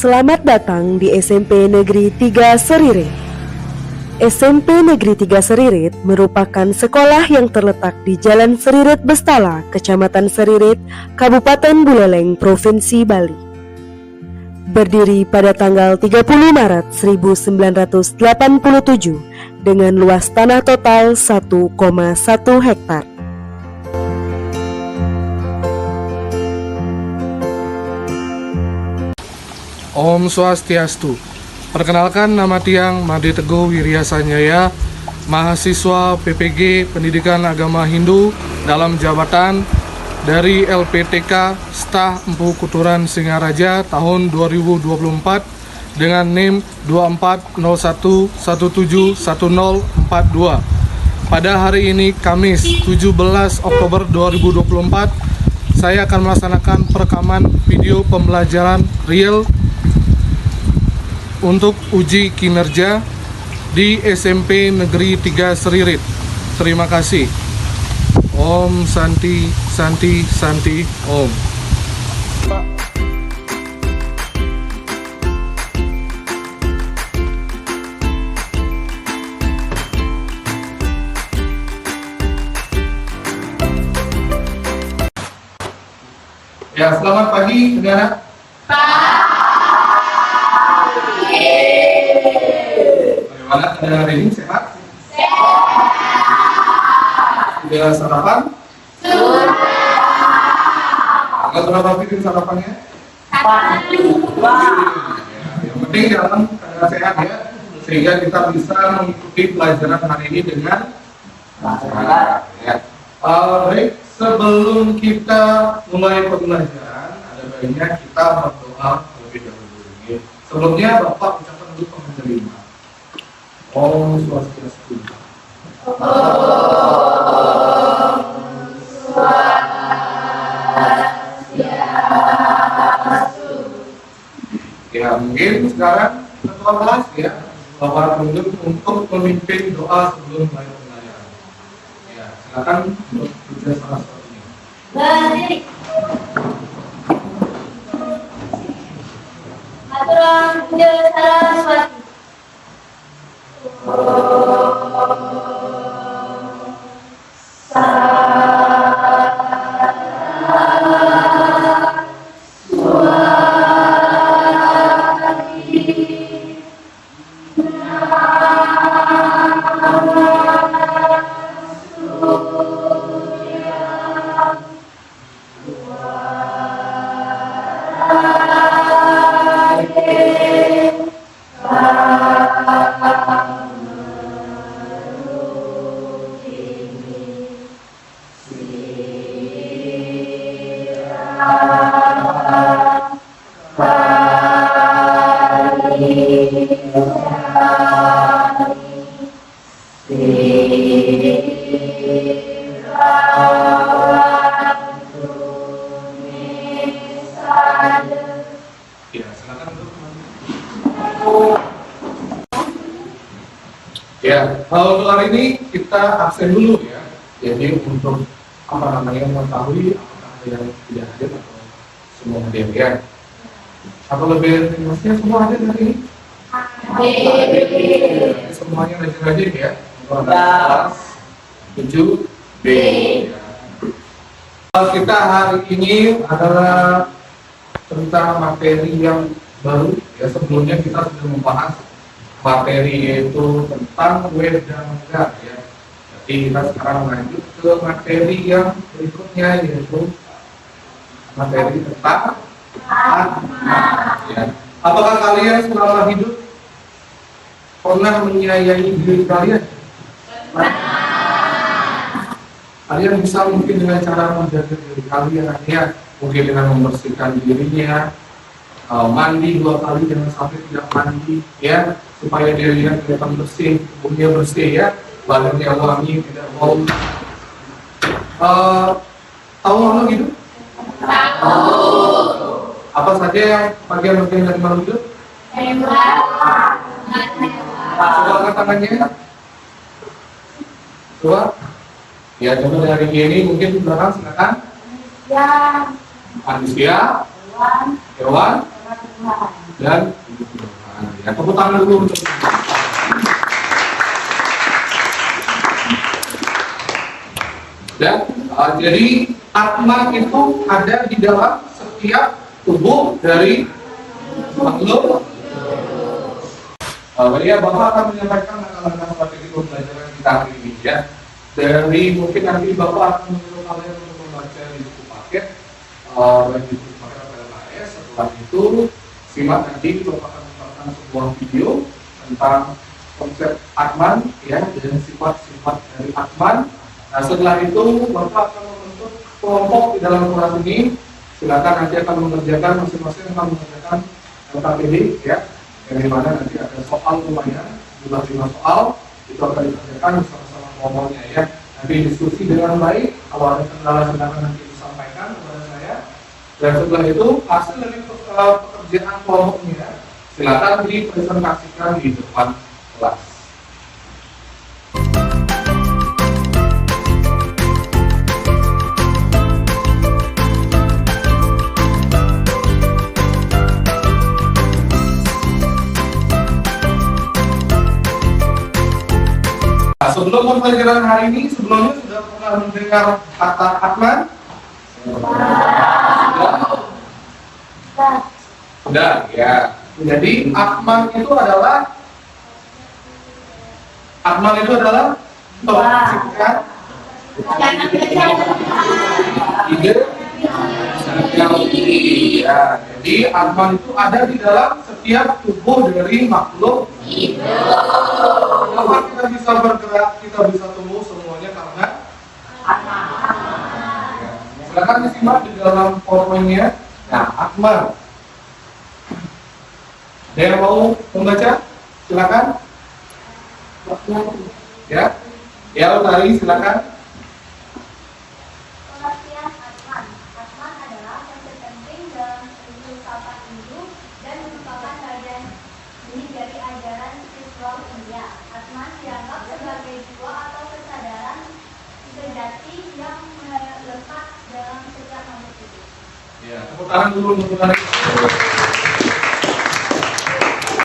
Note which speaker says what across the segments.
Speaker 1: Selamat datang di SMP Negeri 3 Seririt. SMP Negeri 3 Seririt merupakan sekolah yang terletak di Jalan Seririt Bestala, Kecamatan Seririt, Kabupaten Buleleng, Provinsi Bali. Berdiri pada tanggal 30 Maret 1987 dengan luas tanah total 1,1 hektar.
Speaker 2: Om Swastiastu. Perkenalkan, nama Tiang Made Teguh Wirya Sanjaya, mahasiswa PPG Pendidikan Agama Hindu dalam jabatan dari LPTK Stah Empu Kuturan Singaraja tahun 2024 dengan NIM 2401171042. Pada hari ini Kamis 17 Oktober 2024, saya akan melaksanakan perekaman video pembelajaran real untuk uji kinerja di SMP Negeri 3 Seririt. Terima kasih. Om Santi Santi Santi Om. Ya, selamat pagi, saudara. Bagaimana pada hari ini, sehat? Sudah sarapan? Sudah. Tanggal berapa bikin sarapannya? Yang penting dalam keadaan sehat ya, sehingga kita bisa mengikuti pelajaran hari ini dengan lancar. Ya. Baik, sebelum kita mulai pembelajaran, ada baiknya kita berdoa terlebih dahulu. Sebelumnya Bapak ucapkan untuk penerima. Om Swastiastu. Om Swastiastu. Ya, mungkin sekarang ketua kelas ya, Bapak tunjuk untuk memimpin doa sebelum mulai pembelajaran. Ya, silakan untuk bicara salah satunya.
Speaker 3: Berdiri. Aturan puja Saraswati.
Speaker 2: Ya, kalau hari ini kita absen dulu ya. Jadi untuk mengetahui apakah ada yang tidak hadir atau semua hadir ya. Atau lebih maksudnya semua hadir hari ini? Hadir. Semuanya hadir ya. Kelas 7B. Ya. Kita hari ini adalah tentang materi yang baru ya. Sebelumnya kita sudah membahas materi yaitu tentang Wedangga ya. Jadi kita sekarang lanjut ke materi yang berikutnya yaitu materi tentang Atma ya. Apakah kalian selama hidup pernah menyayangi diri kalian? Kalian bisa mungkin dengan cara menjaga diri kalian ya, mungkin dengan membersihkan dirinya, mandi 2 kali, jangan sampai tidak mandi ya, supaya dirinya kelihatan bersih, tubuhnya bersih ya, badannya wangi, tidak bau. Tahu makhluk hidup? Tahu. Apa saja yang bagian-bagian dari makhluk hidup? Coba angkat tangannya. Coba. Ya, coba dari ini mungkin belakang silakan. Ya. Manusia. Hewan. dan hidup ke depan. Ya, tepuk tangan dulu untuk dan jadi Atman itu ada di dalam setiap tubuh dari makhluk. Ya, Bapak akan menyampaikan langkah-langkah strategi pembelajaran kita hari ini ya. Dari mungkin nanti Bapak akan menyuruh kalian untuk membaca di buku paket, baik di buku paket atau LKS. Setelah itu simak nanti Bapak akan menonton sebuah video tentang konsep Atman ya dan sifat-sifat dari Atman. Nah, setelah itu Bapak akan membentuk kelompok di dalam kelas ini. Silakan nanti akan mengerjakan masing-masing akan mengerjakan LKPD ya. Yang dimana nanti ada soal lumayan, jumlah 5 soal itu akan dikerjakan bersama-sama kelompoknya ya. Nanti diskusi dengan baik, kalau ada kendala-kendala nanti disampaikan kepada saya. Dan setelah itu hasil dari pekerjaan kelompoknya silakan dipresentasikan di depan kelas. Nah, sebelum pembelajaran hari ini, sebelumnya sudah pernah mendengar kata Atman? Sudah, ya. Jadi Atman itu adalah singkat ide ya. Jadi Atman itu ada di dalam setiap tubuh dari makhluk. Kenapa kita bisa bergerak, kita bisa tumbuh semuanya karena Atman. Ya. Silakan disimak di dalam PowerPoint-nya. Nah, Atman. Ada yang mau membaca? Silakan. Ya, ya, Utari, silakan.
Speaker 3: Pengertian Atman. Atman adalah konsep penting dalam filsafat Hindu dan merupakan bagian ini dari ajaran spiritual India. Atman dianggap sebagai jiwa atau kesadaran sejati yang melekat dalam setiap makhluk hidup.
Speaker 2: Ya, tepuk tangan dulu untuk Utari.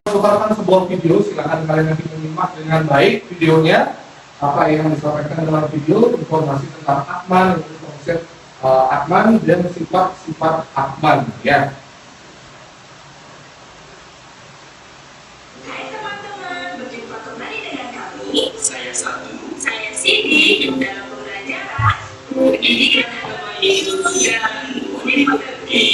Speaker 2: Putarkan sebuah video, silakan kalian nanti menyimak dengan baik videonya. Apa yang disampaikan dalam video, informasi tentang Atman, konsep Atman dan sifat-sifat Atman ya.
Speaker 4: Hai teman-teman, berjumpa kembali dengan kami. Saya Satu, saya Cindy dalam pembelajaran pendidikan agama Hindu dan mengerti.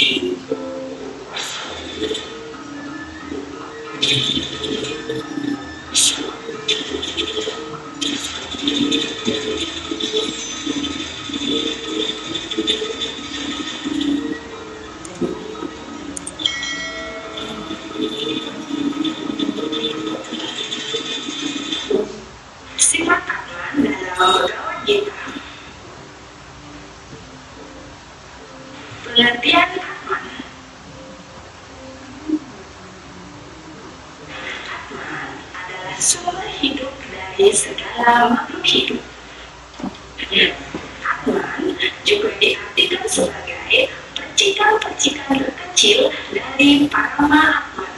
Speaker 4: Sifat Atman dalam Bhagavad Gita. Pengertian Atman. Atman adalah sumber hidup dari segala makhluk hidup. Atman juga diartikan sebagai percikan-percikan terkecil dari Parama Atman.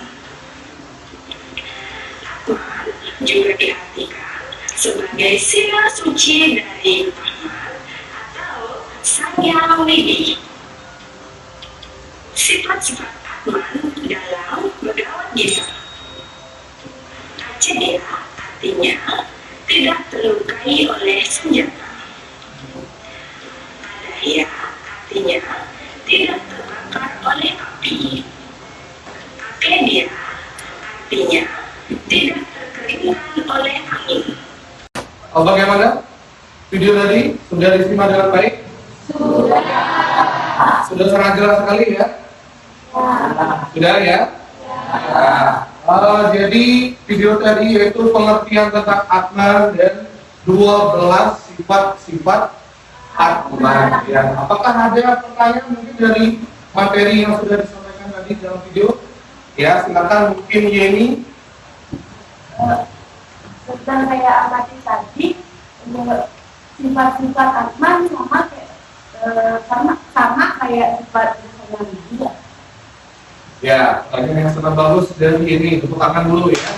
Speaker 4: Atman juga diartikan sebagai sinar suci dari Brahman atau Sang Yang Widi. Sifat-sifat Atman dalam Bhagavad Gita. Acedya artinya tidak terlukai oleh senjata. Adaya artinya tidak terbakar oleh api. Akedia artinya tidak terkeringkan oleh angin.
Speaker 2: Bagaimana? Video tadi sudah disimak dengan baik? Sudah sangat jelas sekali ya? Sudah ya? Jadi video tadi yaitu pengertian tentang Atman dan 12 sifat-sifat Atman ya. Apakah ada pertanyaan mungkin dari materi yang sudah disampaikan tadi dalam video? Ya, silakan mungkin Yeni.
Speaker 5: Tentang kayak amati tadi, sifat-sifat Atman sama kayak sama kayak sifat yang dia.
Speaker 2: Ya, pertanyaan yang sangat bagus dari ini, tepuk tangan dulu ya.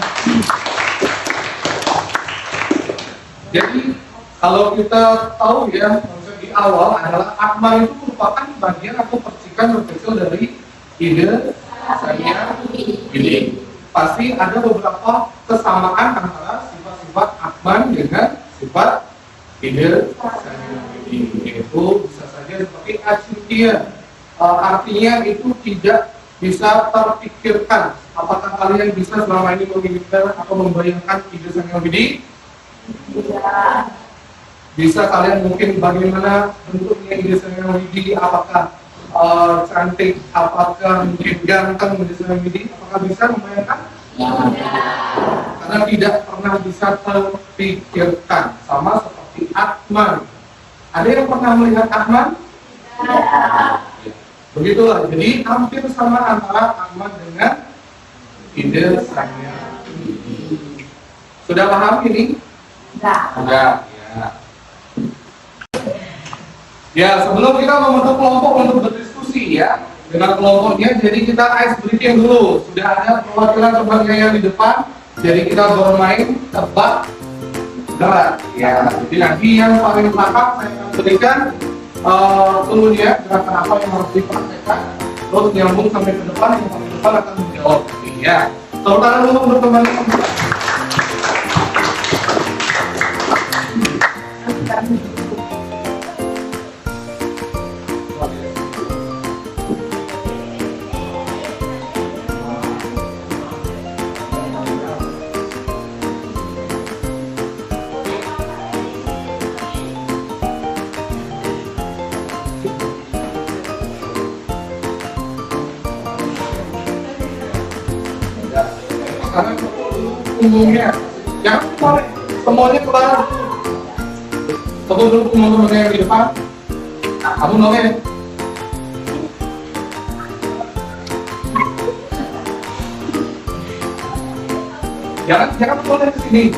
Speaker 2: Jadi kalau kita tahu ya, konsep di awal adalah Atman itu merupakan bagian atau percikan terkecil dari ide saya ini. Pasti ada beberapa kesamaan antara sifat-sifat Atman dengan sifat ide saya ini. Yaitu bisa saja seperti acitia, artinya itu tidak bisa terpikirkan. Apakah kalian bisa selama ini memikirkan atau membayangkan ide saya ini? Bisa kalian mungkin bagaimana bentuknya ide saya ini? Apakah cantik? Apakah mungkin ganteng ide saya ini? Apakah bisa membayangkan? Karena tidak pernah bisa terpikirkan. Sama seperti Atman. Ada yang pernah melihat Atman? Begitulah, jadi hampir sama antara Atman dengan ide saya ini. Sudah paham ini? Sudah, ya. Ya, sebelum kita membentuk kelompok untuk berdiskusi ya dengan kelompoknya, jadi kita ice breaking dulu. Sudah ada perwakilan sebagai yang di depan, jadi kita bermain tebak gerak. Ya, jadi nanti yang paling belakang saya akan berikan clue-nya gerakan apa yang harus dipraktekkan, terus nyambung sampai ke depan, yang paling depan akan menjawab. Ya, tepuk tangan dulu untuk teman-teman. Karena punggungnya, jangan boleh semuanya keluar. Tepuk dulu teman-teman yang di depan. Kamu nongol. Jangan boleh ke sini.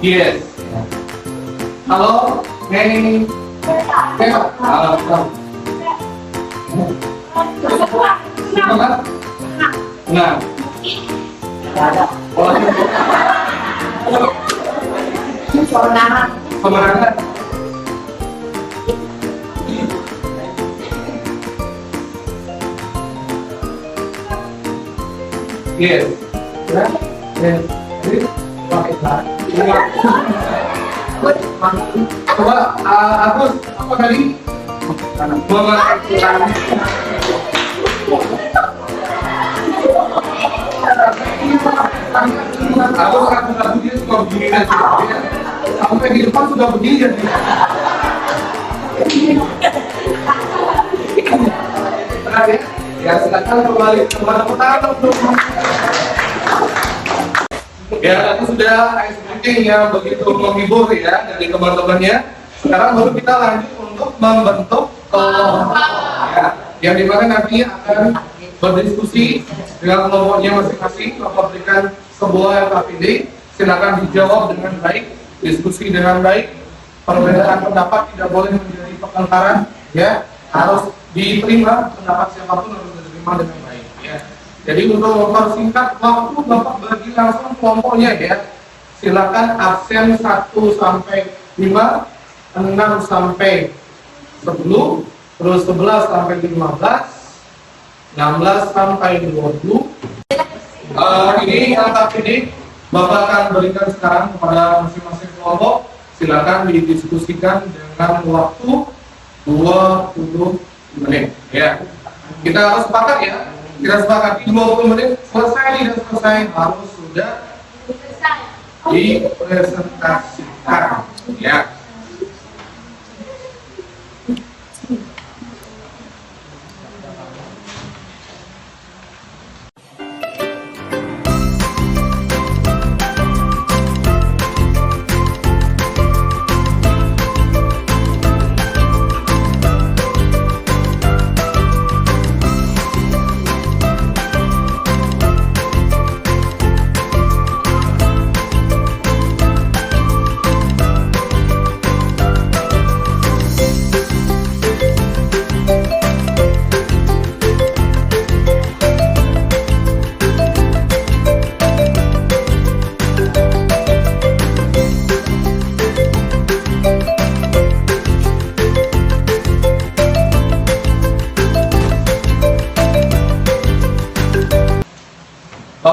Speaker 2: Yes. Halo, Neni. Halo. Semangat. Nah. Semangat. Yes. Yes. Coba Agus, apa tadi? Mengatakan Agus ragu-ragu dia suka begini aja. Sampai di depan sudah begini jadi. Ya silakan kembali kepada pertanyaan untuk. Ya, itu sudah ice breaking yang begitu menghibur ya dari teman-temannya. Sekarang baru kita lanjut untuk membentuk kelompok ya, yang dimana nanti akan berdiskusi dengan kelompoknya masing-masing, memberikan sebuah LKPD. Silakan dijawab dengan baik, diskusi dengan baik. Perbedaan pendapat tidak boleh menjadi pertengkaran, ya, harus diterima, pendapat siapapun harus diterima dengan baik. Ya. Jadi untuk mempersingkat waktu, Bapak bagi langsung kelompoknya ya. Silakan absen 1 sampai 5, 6 sampai 10, terus 11 sampai 15, 16 sampai 20. Ini LKPD Bapak akan berikan sekarang kepada masing-masing kelompok. Silakan didiskusikan dengan waktu 20 menit. Ya, kita harus sepakat ya. Kita sepakati 20 menit selesai dan selesai harus sudah dipresentasikan ya.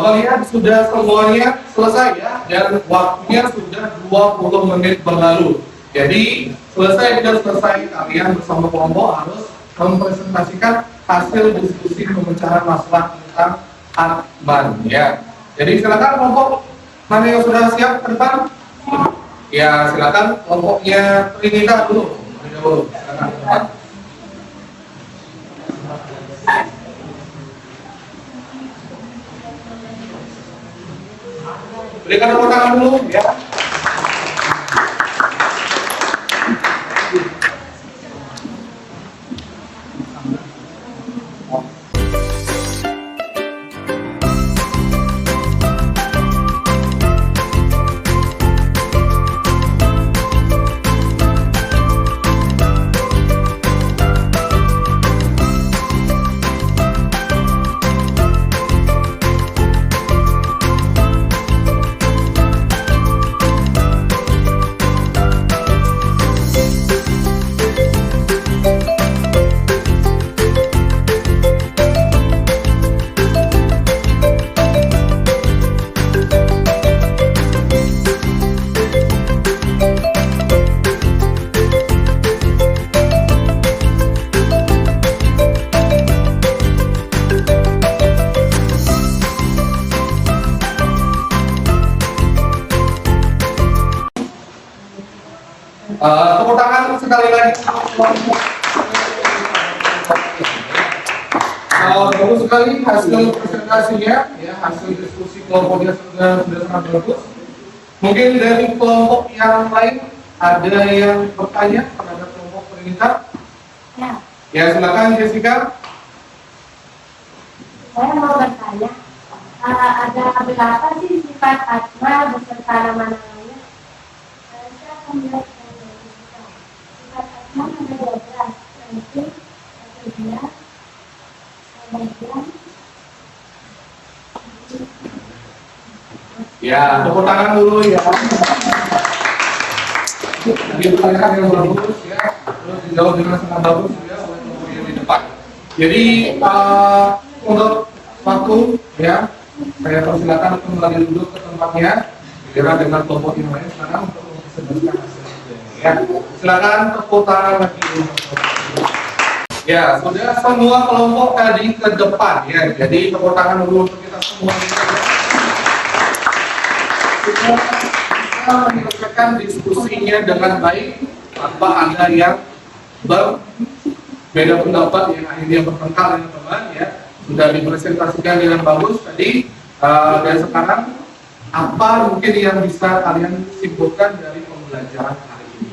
Speaker 2: Bapak lihat sudah semuanya selesai ya, dan waktunya sudah 20 menit berlalu. Jadi selesai kalian bersama kelompok harus mempresentasikan hasil diskusi pemecahan masalah tentang Atman ya. Jadi silakan kelompok mana yang sudah siap ke depan? Ya silakan kelompoknya Trinita dulu. Silakan ke depan. Berikan tepuk tangan dulu ya. Tepuk tangan sekali lagi. Bagus sekali hasil presentasinya, ya hasil diskusi kelompoknya sudah sangat bagus. Mungkin dari kelompok yang lain ada yang bertanya terhadap kelompok Trinita?
Speaker 5: Ya,
Speaker 2: Ya silakan Jessica.
Speaker 5: saya mau bertanya, ada berapa sih sifat Atma beserta nama-namanya? Saya akan melihat sifat Atma ada 12, yaitu dia, kemudian
Speaker 2: Ya, tepuk tangan dulu ya. Jadi pertanyaan yang bagus ya, terus dijawab dengan sangat bagus ya oleh kelompok yang di depan. Jadi untuk waktu ya, saya persilakan untuk kembali duduk ke tempatnya. Kira dengan kelompok yang lain sekarang untuk mempresentasikan hasilnya. Ya, silakan tepuk tangan lagi. Ya, sudah semua kelompok tadi ke depan ya. Jadi tepuk tangan dulu untuk kita semua. Kita menyelesaikan diskusinya dengan baik tanpa ada yang berbeda pendapat yang akhirnya bertengkar dengan teman ya. Sudah dipresentasikan dengan bagus tadi, dan sekarang apa mungkin yang bisa kalian simpulkan dari pembelajaran hari ini?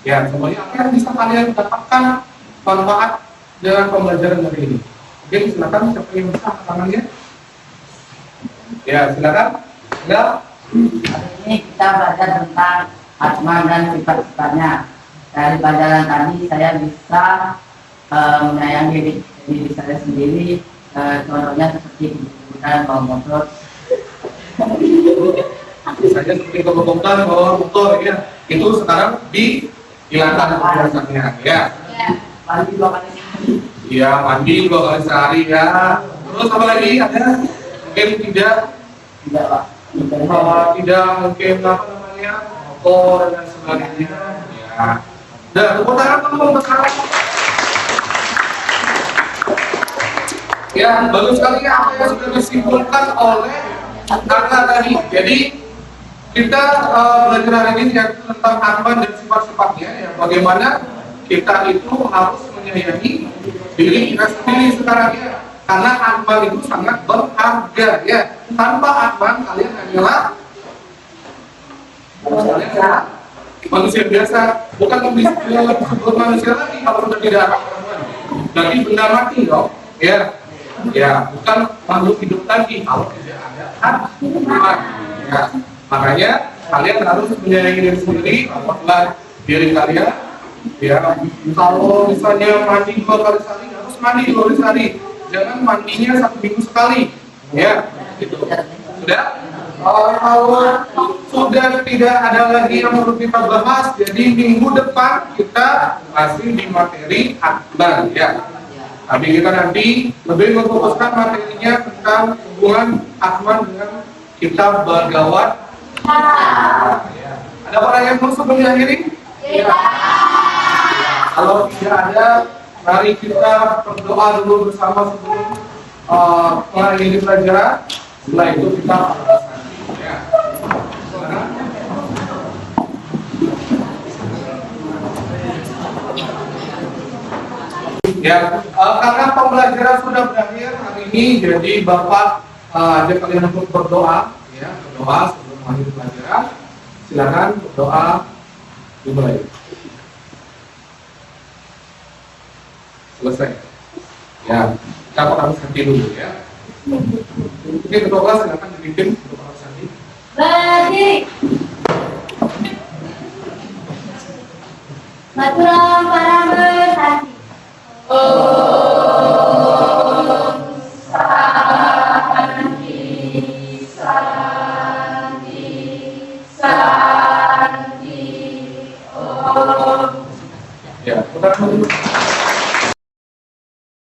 Speaker 2: Ya, semuanya apa yang bisa kalian dapatkan manfaat dengan pembelajaran hari ini? Oke, silakan siapa yang bisa tangannya? Ya, silakan. Ya.
Speaker 6: Hari ini kita belajar tentang Atma dan sifat-sifatnya. Dari pelajaran tadi saya bisa menyayangi diri saya sendiri. Contohnya seperti kebutuhan bawa motor.
Speaker 2: Misalnya seperti kebutuhan bawa motor ya, itu sekarang dihilangkan penjelasannya ya.
Speaker 6: Mandi 2 kali sehari.
Speaker 2: Iya, mandi 2 kali sehari ya. Terus apa lagi ada? Mungkin tidak
Speaker 6: Tidak, Pak.
Speaker 2: mungkin apa namanya motor dan sebagainya ya. Dan tepuk tangan dulu untuk sekarang. Ya bagus sekali ya apa yang sudah disimpulkan oleh karena tadi. Jadi kita belajar hari ini tentang Atman dan sifat-sifatnya ya. Bagaimana kita itu harus menyayangi diri kita sendiri sekarang ya. Karena Atman itu sangat berharga ya. Tanpa Atman kalian hanyalah manusia biasa, bukan disebut manusia lagi kalau sudah tidak ada Atman. Jadi benda mati dong, ya. Ya, bukan makhluk hidup lagi kalau tidak ada Atman. Ya. Makanya kalian harus menyayangi diri sendiri, rawatlah diri kalian. Ya, kalau misalnya mandi 2 kali sehari, harus mandi 2 kali sehari. Jangan mandinya 1 minggu sekali, ya, gitu. Sudah, kalau sudah tidak ada lagi yang perlu kita bahas, jadi minggu depan kita masih di materi Atman, ya. Tapi kita nanti lebih memfokuskan materinya tentang hubungan Atman dengan kitab Bhagavad. Ada pertanyaan dulu sebelum diakhiri? Kalau tidak ada, mari kita berdoa dulu bersama sebelum mengakhiri pelajaran. Setelah itu kita bahas nanti. Ya. Ya, karena pembelajaran sudah berakhir hari ini, jadi Bapak ajak kalian untuk berdoa, ya, berdoa sebelum mengakhiri pelajaran. Silakan berdoa dimulai. Selesai. Ya, kita Pak Santi dulu ya. Oke, ketua kelas silakan dipimpin untuk Pak Santi.
Speaker 5: Berdiri. Maturam para bersanti.
Speaker 2: Ya, putaran dulu.